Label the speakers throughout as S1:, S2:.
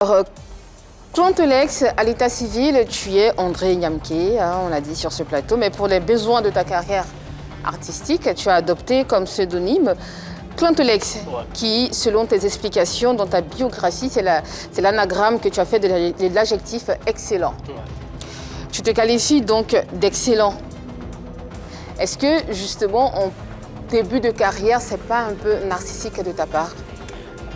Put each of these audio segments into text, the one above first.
S1: Alors, Clantolex, à l'état civil, tu es André Nyamké, hein, on l'a dit sur ce plateau, mais pour les besoins de ta carrière artistique, tu as adopté comme pseudonyme Clantolex, qui, selon tes explications dans ta biographie, c'est l'anagramme que tu as fait de l'adjectif excellent. Ouais. Tu te qualifies donc d'excellent. Est-ce que, justement, en début de carrière, c'est pas un peu narcissique de ta part?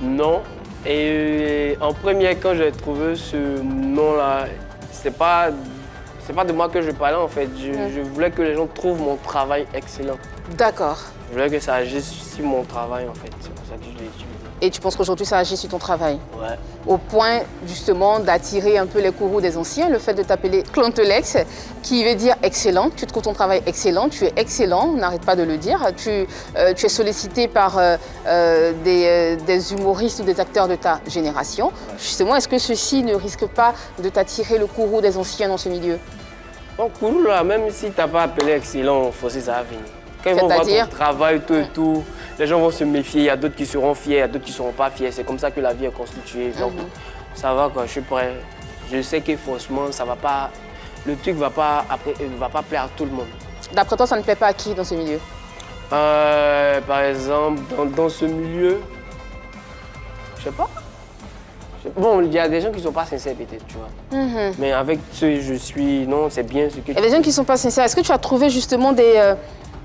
S2: Non. Et en premier, quand j'ai trouvé ce nom-là, c'est pas de moi que je parlais en fait. Je voulais que les gens trouvent mon travail excellent.
S1: D'accord.
S2: Je voulais que ça agisse sur mon travail en fait. C'est pour ça que je l'ai utilisé.
S1: Et tu penses qu'aujourd'hui ça agit sur ton travail?
S2: Ouais.
S1: Au point justement d'attirer un peu les courroux des anciens, le fait de t'appeler Clantolex, qui veut dire excellent. Tu trouves ton travail excellent, tu es excellent, on n'arrête pas de le dire. Tu es sollicité par des humoristes ou des acteurs de ta génération. Ouais. Justement, est-ce que ceci ne risque pas de t'attirer le courroux des anciens dans ce milieu?
S2: Bon, courroux là, même si tu n'as pas appelé excellent, forcément ça va venir. Quand ils vont voir ton travail, tout et tout, les gens vont se méfier. Il y a d'autres qui seront fiers, il y a d'autres qui ne seront pas fiers. C'est comme ça que la vie est constituée. Donc, ça va quoi, je suis prêt. Je sais que franchement, ça va pas. Le truc ne va pas plaire à tout le monde.
S1: D'après toi, ça ne plaît pas à qui dans ce milieu?
S2: Par exemple, dans ce milieu, je sais pas. Bon, il y a des gens qui ne sont pas sincères peut-être, tu vois. Mais avec ceux je suis, non, c'est bien ce que tu...
S1: Il y a des gens qui ne sont pas sincères. Est-ce que tu as trouvé justement des...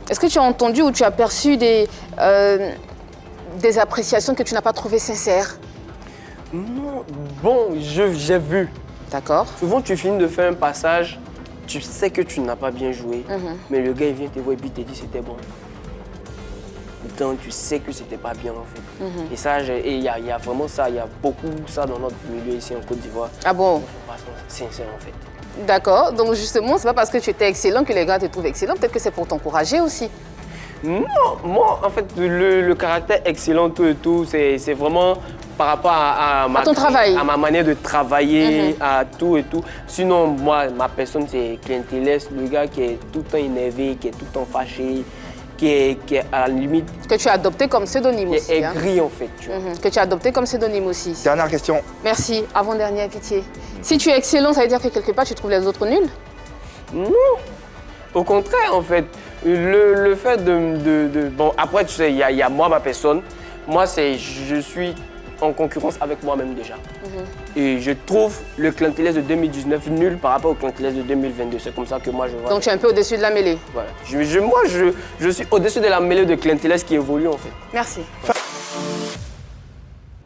S1: Est-ce que tu as entendu ou tu as perçu des appréciations que tu n'as pas trouvées sincères?
S2: Non, bon, j'ai vu. D'accord. Souvent, tu finis de faire un passage, tu sais que tu n'as pas bien joué, mais le gars, il vient te voir et puis il te dit c'était bon. Donc, tu sais que c'était pas bien, en fait. Et ça, il y a vraiment ça, il y a beaucoup de ça dans notre milieu ici en Côte d'Ivoire.
S1: Ah bon?
S2: C'est sincère, en fait.
S1: D'accord, donc justement, c'est pas parce que tu étais excellent que les gars te trouvent excellent, peut-être que c'est pour t'encourager aussi.
S2: Non, moi, en fait, le caractère excellent, tout et tout, c'est vraiment par rapport à
S1: ton travail.
S2: À ma manière de travailler, à tout et tout. Sinon, moi, ma personne, c'est Clantolex, le gars qui est tout le temps énervé, qui est tout le temps fâché, qui est à la limite...
S1: Que tu as adopté comme pseudonyme aussi.
S2: Qui est aigri, en fait. Tu vois.
S1: Que tu as adopté comme pseudonyme aussi.
S3: Dernière question.
S1: Merci. Avant-dernière, pitié. Si tu es excellent, ça veut dire que quelque part, tu trouves les autres nuls?
S2: Non. Au contraire, en fait. Le fait Bon, après, tu sais, il y a moi, ma personne. Moi, je suis en concurrence avec moi-même déjà. Et je trouve le Clantolex de 2019 nul par rapport au Clantolex de 2022. C'est comme ça que moi, je vois.
S1: Donc, tu es un peu au-dessus de la mêlée?
S2: Voilà. Moi, je suis au-dessus de la mêlée de Clantolex qui évolue, en fait.
S1: Merci.